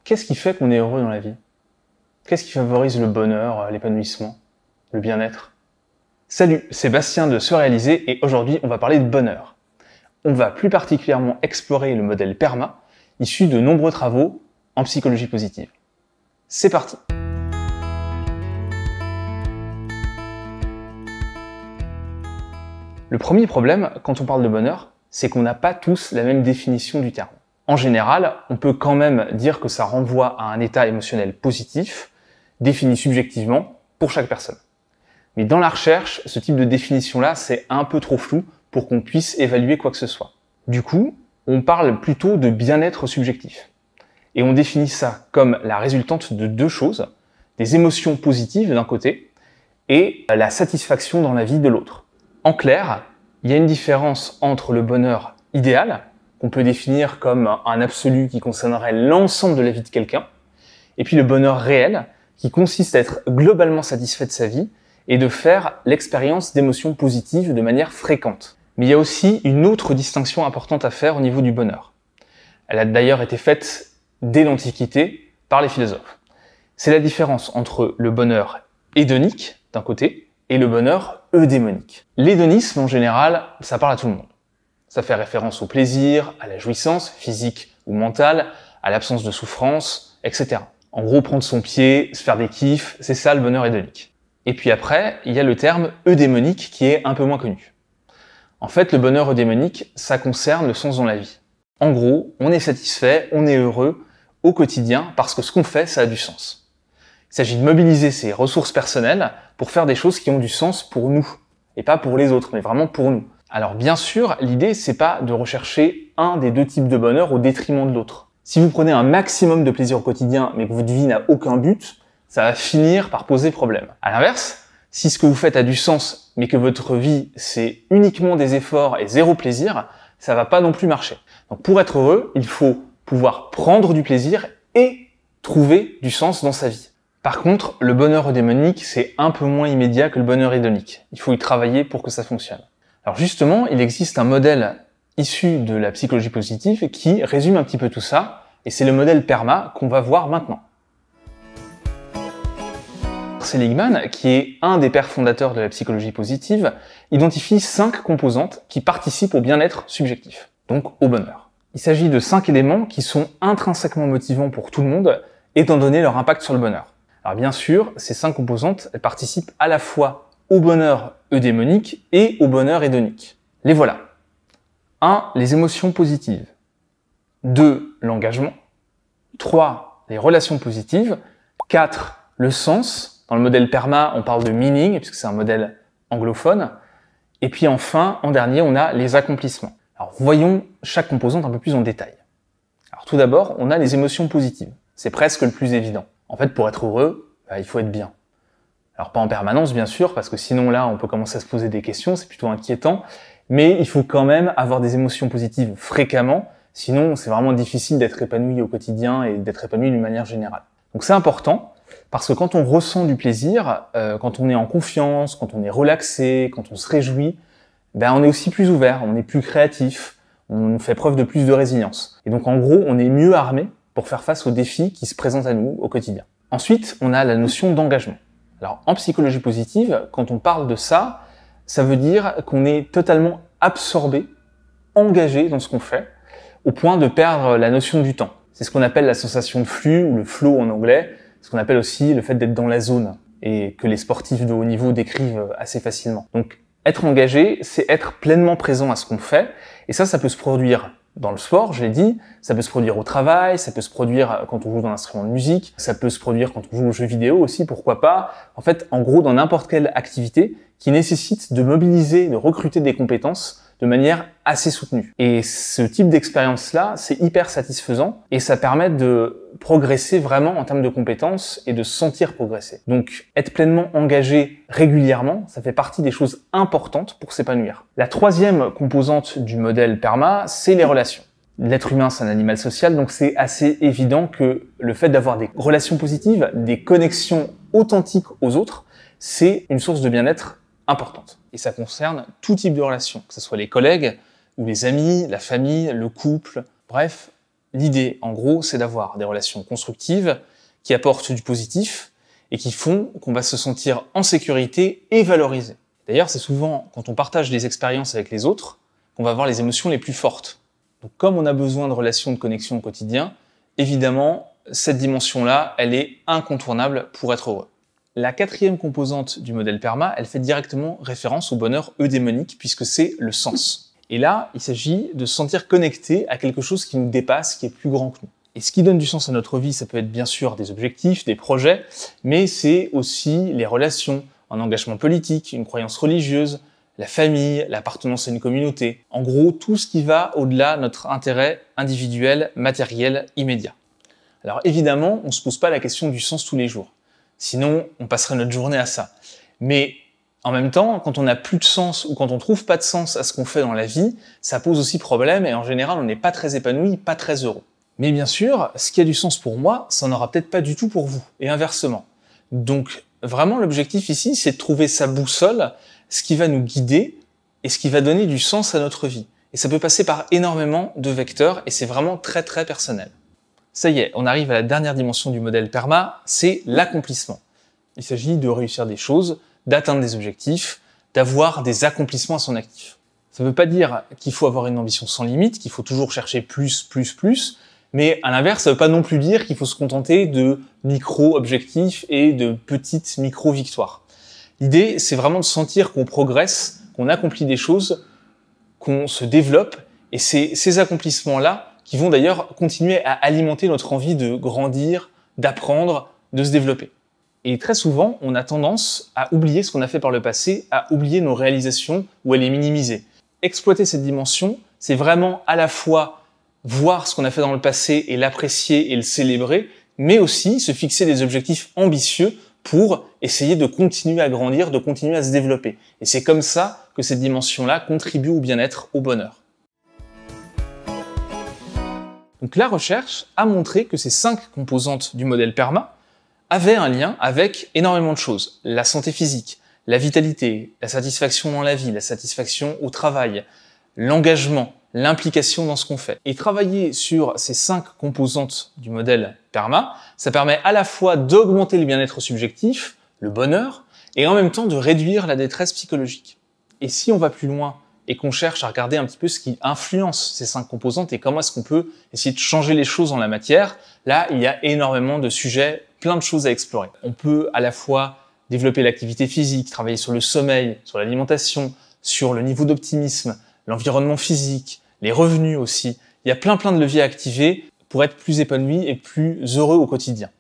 qu'est-ce qui fait qu'on est heureux dans la vie? Qu'est-ce qui favorise le bonheur, l'épanouissement, le bien-être? Salut, c'est Bastien de Se Réaliser et aujourd'hui on va parler de bonheur. On va plus particulièrement explorer le modèle PERMA, issu de nombreux travaux en psychologie positive. C'est parti! Le premier problème, quand on parle de bonheur, c'est qu'on n'a pas tous la même définition du terme. En général, on peut quand même dire que ça renvoie à un état émotionnel positif, défini subjectivement pour chaque personne. Mais dans la recherche, ce type de définition-là, c'est un peu trop flou pour qu'on puisse évaluer quoi que ce soit. Du coup, on parle plutôt de bien-être subjectif. Et on définit ça comme la résultante de deux choses, des émotions positives d'un côté et la satisfaction dans la vie de l'autre. En clair, il y a une différence entre le bonheur idéal, qu'on peut définir comme un absolu qui concernerait l'ensemble de la vie de quelqu'un, et puis le bonheur réel, qui consiste à être globalement satisfait de sa vie et de faire l'expérience d'émotions positives de manière fréquente. Mais il y a aussi une autre distinction importante à faire au niveau du bonheur. Elle a d'ailleurs été faite dès l'Antiquité par les philosophes. C'est la différence entre le bonheur hédonique, d'un côté, et le bonheur eudémonique. L'hédonisme, en général, ça parle à tout le monde. Ça fait référence au plaisir, à la jouissance, physique ou mentale, à l'absence de souffrance, etc. En gros, prendre son pied, se faire des kiffs, c'est ça le bonheur hédonique. Et puis après, il y a le terme eudémonique qui est un peu moins connu. En fait, le bonheur eudémonique, ça concerne le sens dans la vie. En gros, on est satisfait, on est heureux au quotidien parce que ce qu'on fait, ça a du sens. Il s'agit de mobiliser ses ressources personnelles pour faire des choses qui ont du sens pour nous. Et pas pour les autres, mais vraiment pour nous. Alors bien sûr, l'idée, c'est pas de rechercher un des deux types de bonheur au détriment de l'autre. Si vous prenez un maximum de plaisir au quotidien, mais que votre vie n'a aucun but, ça va finir par poser problème. À l'inverse, si ce que vous faites a du sens, mais que votre vie, c'est uniquement des efforts et zéro plaisir, ça va pas non plus marcher. Donc pour être heureux, il faut pouvoir prendre du plaisir et trouver du sens dans sa vie. Par contre, le bonheur eudémonique, c'est un peu moins immédiat que le bonheur hédonique. Il faut y travailler pour que ça fonctionne. Alors justement, il existe un modèle issu de la psychologie positive qui résume un petit peu tout ça, et c'est le modèle PERMA qu'on va voir maintenant. Seligman, qui est un des pères fondateurs de la psychologie positive, identifie 5 composantes qui participent au bien-être subjectif, donc au bonheur. Il s'agit de 5 éléments qui sont intrinsèquement motivants pour tout le monde, étant donné leur impact sur le bonheur. Alors bien sûr, ces 5 composantes, elles participent à la fois au bonheur eudémonique et au bonheur hédonique. Les voilà. 1. Les émotions positives. 2. L'engagement. 3. Les relations positives. 4. Le sens. Dans le modèle PERMA, on parle de meaning, puisque c'est un modèle anglophone. Et puis enfin, en dernier, on a les accomplissements. Alors voyons chaque composante un peu plus en détail. Alors tout d'abord, on a les émotions positives. C'est presque le plus évident. En fait, pour être heureux, il faut être bien. Alors pas en permanence, bien sûr, parce que sinon là, on peut commencer à se poser des questions, c'est plutôt inquiétant. Mais il faut quand même avoir des émotions positives fréquemment, sinon c'est vraiment difficile d'être épanoui au quotidien et d'être épanoui d'une manière générale. Donc c'est important, parce que quand on ressent du plaisir, quand on est en confiance, quand on est relaxé, quand on se réjouit, on est aussi plus ouvert, on est plus créatif, on fait preuve de plus de résilience. Et donc en gros, on est mieux armé pour faire face aux défis qui se présentent à nous au quotidien. Ensuite, on a la notion d'engagement. Alors, en psychologie positive, quand on parle de ça, ça veut dire qu'on est totalement absorbé, engagé dans ce qu'on fait, au point de perdre la notion du temps. C'est ce qu'on appelle la sensation de flux, ou le flow en anglais, ce qu'on appelle aussi le fait d'être dans la zone, et que les sportifs de haut niveau décrivent assez facilement. Donc, être engagé, c'est être pleinement présent à ce qu'on fait, et ça peut se produire dans le sport, je l'ai dit, ça peut se produire au travail, ça peut se produire quand on joue dans un instrument de musique, ça peut se produire quand on joue aux jeux vidéo aussi, pourquoi pas. En fait, en gros, dans n'importe quelle activité qui nécessite de mobiliser, de recruter des compétences de manière assez soutenue. Et ce type d'expérience-là, c'est hyper satisfaisant et ça permet de progresser vraiment en termes de compétences et de se sentir progresser. Donc, être pleinement engagé régulièrement, ça fait partie des choses importantes pour s'épanouir. La troisième composante du modèle PERMA, c'est les relations. L'être humain, c'est un animal social, donc c'est assez évident que le fait d'avoir des relations positives, des connexions authentiques aux autres, c'est une source de bien-être importante. Et ça concerne tout type de relations, que ce soit les collègues ou les amis, la famille, le couple, bref, L'idée, en gros, c'est d'avoir des relations constructives qui apportent du positif et qui font qu'on va se sentir en sécurité et valorisé. D'ailleurs, c'est souvent quand on partage des expériences avec les autres qu'on va avoir les émotions les plus fortes. Donc, comme on a besoin de relations de connexion au quotidien, évidemment, cette dimension-là, elle est incontournable pour être heureux. La quatrième composante du modèle PERMA, elle fait directement référence au bonheur eudémonique puisque c'est le sens. Et là, il s'agit de se sentir connecté à quelque chose qui nous dépasse, qui est plus grand que nous. Et ce qui donne du sens à notre vie, ça peut être bien sûr des objectifs, des projets, mais c'est aussi les relations, un engagement politique, une croyance religieuse, la famille, l'appartenance à une communauté. En gros, tout ce qui va au-delà de notre intérêt individuel, matériel, immédiat. Alors évidemment, on ne se pose pas la question du sens tous les jours. Sinon, on passerait notre journée à ça. Mais en même temps, quand on n'a plus de sens ou quand on trouve pas de sens à ce qu'on fait dans la vie, ça pose aussi problème et en général, on n'est pas très épanoui, pas très heureux. Mais bien sûr, ce qui a du sens pour moi, ça n'aura peut-être pas du tout pour vous, et inversement. Donc, vraiment, l'objectif ici, c'est de trouver sa boussole, ce qui va nous guider et ce qui va donner du sens à notre vie. Et ça peut passer par énormément de vecteurs et c'est vraiment très très personnel. Ça y est, on arrive à la dernière dimension du modèle PERMA, c'est l'accomplissement. Il s'agit de réussir des choses, d'atteindre des objectifs, d'avoir des accomplissements à son actif. Ça ne veut pas dire qu'il faut avoir une ambition sans limite, qu'il faut toujours chercher plus, mais à l'inverse, ça ne veut pas non plus dire qu'il faut se contenter de micro-objectifs et de petites micro-victoires. L'idée, c'est vraiment de sentir qu'on progresse, qu'on accomplit des choses, qu'on se développe, et c'est ces accomplissements-là qui vont d'ailleurs continuer à alimenter notre envie de grandir, d'apprendre, de se développer. Et très souvent, on a tendance à oublier ce qu'on a fait par le passé, à oublier nos réalisations ou à les minimiser. Exploiter cette dimension, c'est vraiment à la fois voir ce qu'on a fait dans le passé et l'apprécier et le célébrer, mais aussi se fixer des objectifs ambitieux pour essayer de continuer à grandir, de continuer à se développer. Et c'est comme ça que cette dimension-là contribue au bien-être, au bonheur. Donc la recherche a montré que ces 5 composantes du modèle PERMA avaient un lien avec énormément de choses. La santé physique, la vitalité, la satisfaction dans la vie, la satisfaction au travail, l'engagement, l'implication dans ce qu'on fait. Et travailler sur ces 5 composantes du modèle PERMA, ça permet à la fois d'augmenter le bien-être subjectif, le bonheur, et en même temps de réduire la détresse psychologique. Et si on va plus loin et qu'on cherche à regarder un petit peu ce qui influence ces 5 composantes et comment est-ce qu'on peut essayer de changer les choses en la matière, là, il y a énormément de sujets, plein de choses à explorer. On peut à la fois développer l'activité physique, travailler sur le sommeil, sur l'alimentation, sur le niveau d'optimisme, l'environnement physique, les revenus aussi. Il y a plein de leviers à activer pour être plus épanoui et plus heureux au quotidien.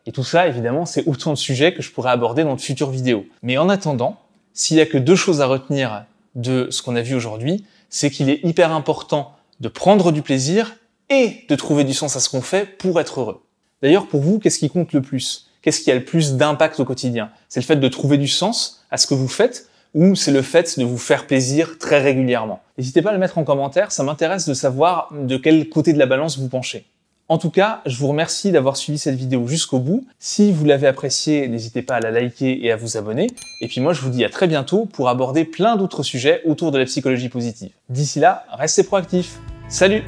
Et tout ça, évidemment, c'est autant de sujets que je pourrais aborder dans de futures vidéos. Mais en attendant, s'il y a que 2 choses à retenir de ce qu'on a vu aujourd'hui, c'est qu'il est hyper important de prendre du plaisir et de trouver du sens à ce qu'on fait pour être heureux. D'ailleurs, pour vous, qu'est-ce qui compte le plus? Qu'est-ce qui a le plus d'impact au quotidien? C'est le fait de trouver du sens à ce que vous faites ou c'est le fait de vous faire plaisir très régulièrement? N'hésitez pas à le mettre en commentaire, ça m'intéresse de savoir de quel côté de la balance vous penchez. En tout cas, je vous remercie d'avoir suivi cette vidéo jusqu'au bout. Si vous l'avez appréciée, n'hésitez pas à la liker et à vous abonner. Et puis moi, je vous dis à très bientôt pour aborder plein d'autres sujets autour de la psychologie positive. D'ici là, restez proactifs. Salut!